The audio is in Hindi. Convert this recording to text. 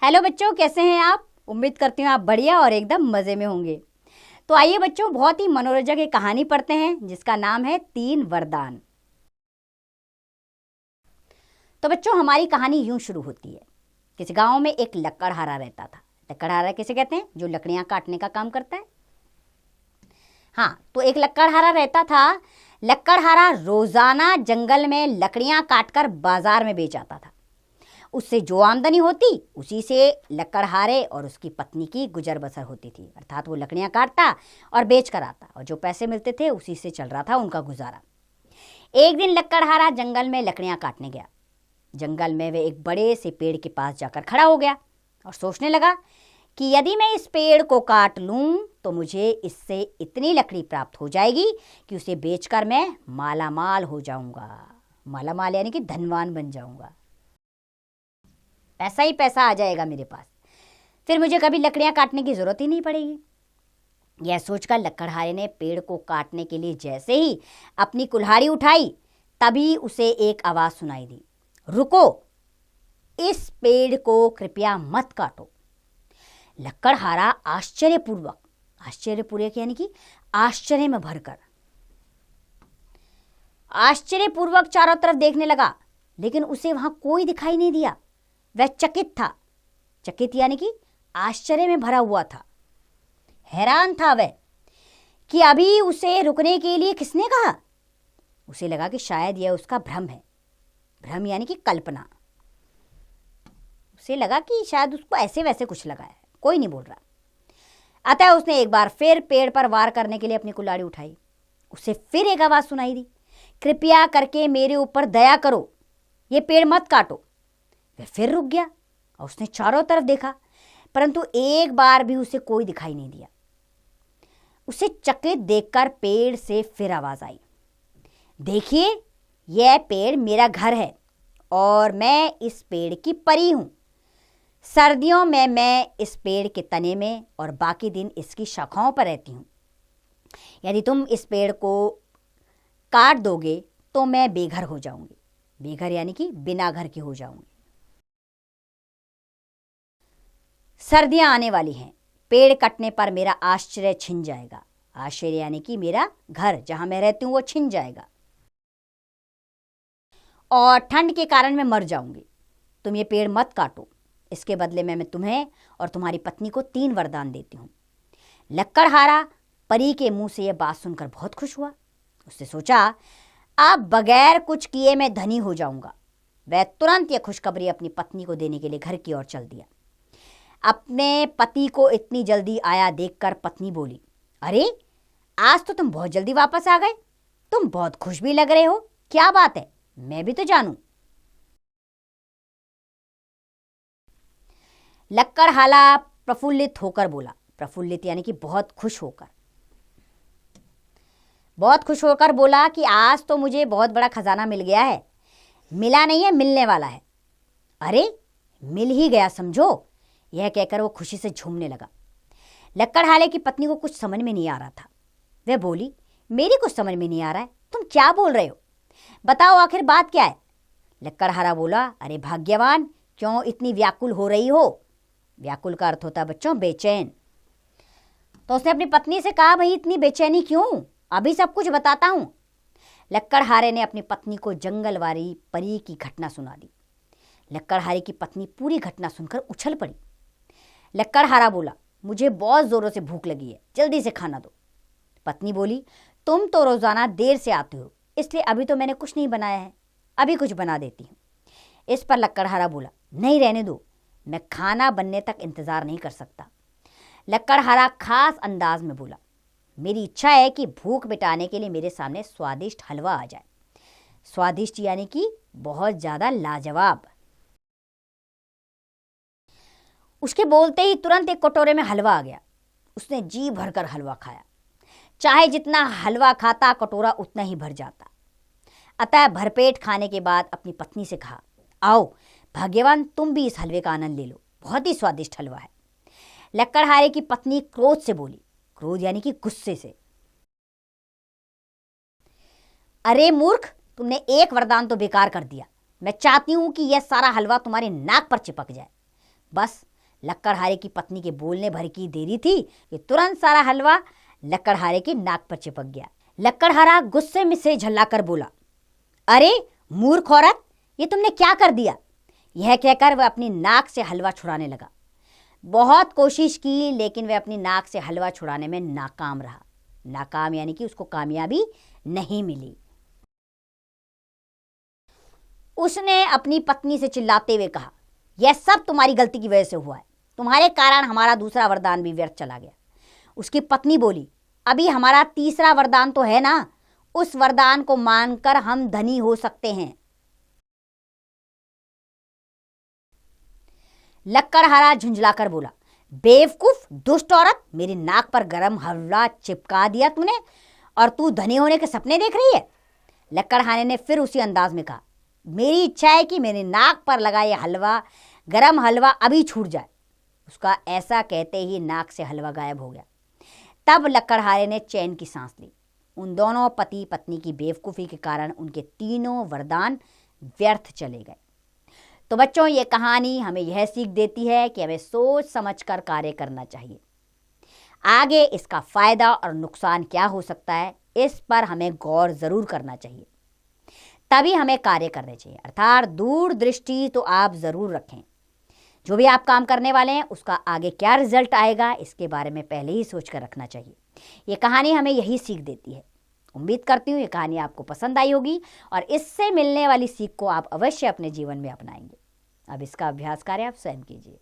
हेलो बच्चों, कैसे हैं आप? उम्मीद करती हूँ आप बढ़िया और एकदम मज़े में होंगे। तो आइए बच्चों, बहुत ही मनोरंजक एक कहानी पढ़ते हैं जिसका नाम है 3 वरदान। तो बच्चों, हमारी कहानी यूं शुरू होती है। किसी गांव में एक लकड़हारा रहता था। लकड़हारा किसे कहते हैं? जो लकड़ियां काटने का काम करता है। हाँ, तो एक लकड़हारा रहता था। लकड़हारा रोजाना जंगल में लकड़ियां काटकर बाजार में बेच आता था। उससे जो आमदनी होती उसी से लकड़हारे और उसकी पत्नी की गुजर बसर होती थी। अर्थात वो लकड़ियां काटता और बेच कर आता और जो पैसे मिलते थे उसी से चल रहा था उनका गुजारा। एक दिन लकड़हारा जंगल में लकड़ियां काटने गया। जंगल में वे एक बड़े से पेड़ के पास जाकर खड़ा हो गया और सोचने लगा कि यदि मैं इस पेड़ को काट लूं तो मुझे इससे इतनी लकड़ी प्राप्त हो जाएगी कि उसे बेचकर मैं मालामाल हो जाऊंगा। मालामाल यानी कि धनवान बन जाऊंगा। पैसा ही पैसा आ जाएगा मेरे पास, फिर मुझे कभी लकड़ियां काटने की जरूरत ही नहीं पड़ेगी। यह सोचकर लकड़हारे ने पेड़ को काटने के लिए जैसे ही अपनी कुल्हाड़ी उठाई तभी उसे एक आवाज सुनाई दी, रुको, इस पेड़ को कृपया मत काटो। लकड़हारा आश्चर्यपूर्वक यानी कि आश्चर्य में भरकर आश्चर्यपूर्वक चारों तरफ देखने लगा, लेकिन उसे वहां कोई दिखाई नहीं दिया। वह चकित था। चकित यानी कि आश्चर्य में भरा हुआ था। हैरान था वह कि अभी उसे रुकने के लिए किसने कहा। उसे लगा कि शायद यह उसका भ्रम है। भ्रम यानी कि कल्पना। उसे लगा कि शायद उसको ऐसे वैसे कुछ लगा है, कोई नहीं बोल रहा। अतः उसने एक बार फिर पेड़ पर वार करने के लिए अपनी कुल्हाड़ी उठाई। उसे फिर एक आवाज सुनाई दी, कृपया करके मेरे ऊपर दया करो, ये पेड़ मत काटो। वह फिर रुक गया और उसने चारों तरफ देखा, परंतु एक बार भी उसे कोई दिखाई नहीं दिया। उसे चकित देखकर पेड़ से फिर आवाज आई, देखिए, यह पेड़ मेरा घर है और मैं इस पेड़ की परी हूं। सर्दियों में मैं इस पेड़ के तने में और बाकी दिन इसकी शाखाओं पर रहती हूं। यदि तुम इस पेड़ को काट दोगे तो मैं बेघर हो जाऊंगी। बेघर यानी कि बिना घर के हो जाऊंगी। सर्दियां आने वाली हैं, पेड़ कटने पर मेरा आश्रय छिन जाएगा। आश्रय यानी कि मेरा घर जहां मैं रहती हूं वो छिन जाएगा और ठंड के कारण मैं मर जाऊंगी। तुम ये पेड़ मत काटो, इसके बदले में मैं तुम्हें और तुम्हारी पत्नी को 3 वरदान देती हूं। लकड़हारा परी के मुंह से यह बात सुनकर बहुत खुश हुआ। उसने सोचा, अब बगैर कुछ किए मैं धनी हो जाऊंगा। वह तुरंत यह खुशखबरी अपनी पत्नी को देने के लिए घर की ओर चल दिया। अपने पति को इतनी जल्दी आया देखकर पत्नी बोली, अरे, आज तो तुम बहुत जल्दी वापस आ गए। तुम बहुत खुश भी लग रहे हो, क्या बात है, मैं भी तो जानूं। लकड़हारा प्रफुल्लित होकर बोला। प्रफुल्लित यानी कि बहुत खुश होकर बोला कि आज तो मुझे बहुत बड़ा खजाना मिल गया है। मिला नहीं है, मिलने वाला है। अरे, मिल ही गया समझो। यह कहकर वो खुशी से झूमने लगा। लकड़हारे की पत्नी को कुछ समझ में नहीं आ रहा था। वह बोली, मेरी कुछ समझ में नहीं आ रहा है, तुम क्या बोल रहे हो? बताओ आखिर बात क्या है? लकड़हारा बोला, अरे भाग्यवान, क्यों इतनी व्याकुल हो रही हो? व्याकुल का अर्थ होता है बच्चों बेचैन। तो उसने अपनी पत्नी से कहा, भाई इतनी बेचैनी क्यों? अभी सब कुछ बताता हूं। लकड़हारे ने अपनी पत्नी को जंगलवारी परी की घटना सुना दी। लकड़हारे की पत्नी पूरी घटना सुनकर उछल पड़ी। लकड़हारा बोला, मुझे बहुत जोरों से भूख लगी है, जल्दी से खाना दो। पत्नी बोली, तुम तो रोजाना देर से आते हो, इसलिए अभी तो मैंने कुछ नहीं बनाया है, अभी कुछ बना देती हूँ। इस पर लकड़हारा बोला, नहीं, रहने दो, मैं खाना बनने तक इंतजार नहीं कर सकता। लकड़हारा खास अंदाज में बोला, मेरी इच्छा है कि भूख मिटाने के लिए मेरे सामने स्वादिष्ट हलवा आ जाए। स्वादिष्ट यानी कि बहुत ज्यादा लाजवाब। उसके बोलते ही तुरंत एक कटोरे में हलवा आ गया। उसने जी भरकर हलवा खाया। चाहे जितना हलवा खाता कटोरा उतना ही भर जाता। अतः भरपेट खाने के बाद अपनी पत्नी से कहा, आओ भाग्यवान, तुम भी इस हलवे का आनंद ले लो, बहुत ही स्वादिष्ट हलवा है। लकड़हारे की पत्नी क्रोध से बोली। क्रोध यानी कि गुस्से से, अरे मूर्ख, तुमने एक वरदान तो बेकार कर दिया। मैं चाहती हूं कि यह सारा हलवा तुम्हारी नाक पर चिपक जाए। बस लक्कड़हारे की पत्नी के बोलने भर की देरी थी कि तुरंत सारा हलवा लक्कड़हारे की नाक पर चिपक गया। लक्कड़हारा गुस्से में से झल्लाकर बोला, अरे मूर्ख औरत, ये तुमने क्या कर दिया? यह कहकर वह अपनी नाक से हलवा छुड़ाने लगा। बहुत कोशिश की, लेकिन वह अपनी नाक से हलवा छुड़ाने में नाकाम रहा। नाकाम यानी कि उसको कामयाबी नहीं मिली। उसने अपनी पत्नी से चिल्लाते हुए कहा, यह सब तुम्हारी गलती की वजह से हुआ है। तुम्हारे कारण हमारा दूसरा वरदान भी व्यर्थ चला गया। उसकी पत्नी बोली, अभी हमारा तीसरा वरदान तो है ना, उस वरदान को मानकर हम धनी हो सकते हैं। लक्कड़हारा झुंझलाकर बोला, बेवकूफ दुष्ट औरत, मेरी नाक पर गरम हलवा चिपका दिया तूने और तू धनी होने के सपने देख रही है। लक्कड़हारे ने फिर उसी अंदाज में कहा, मेरी इच्छा है कि मेरी नाक पर लगा ये हलवा, गरम हलवा अभी छूट जाए। उसका ऐसा कहते ही नाक से हलवा गायब हो गया। तब लक्कड़हारे ने चैन की सांस ली। उन दोनों पति पत्नी की बेवकूफ़ी के कारण उनके तीनों वरदान व्यर्थ चले गए। तो बच्चों, ये कहानी हमें यह सीख देती है कि हमें सोच समझकर कार्य करना चाहिए। आगे इसका फ़ायदा और नुकसान क्या हो सकता है, इस पर हमें गौर ज़रूर करना चाहिए, तभी हमें कार्य करने चाहिए। अर्थात दूरदृष्टि तो आप ज़रूर रखें। जो भी आप काम करने वाले हैं उसका आगे क्या रिजल्ट आएगा, इसके बारे में पहले ही सोच कर रखना चाहिए। ये कहानी हमें यही सीख देती है। उम्मीद करती हूँ ये कहानी आपको पसंद आई होगी और इससे मिलने वाली सीख को आप अवश्य अपने जीवन में अपनाएंगे। अब इसका अभ्यास कार्य आप स्वयं कीजिए।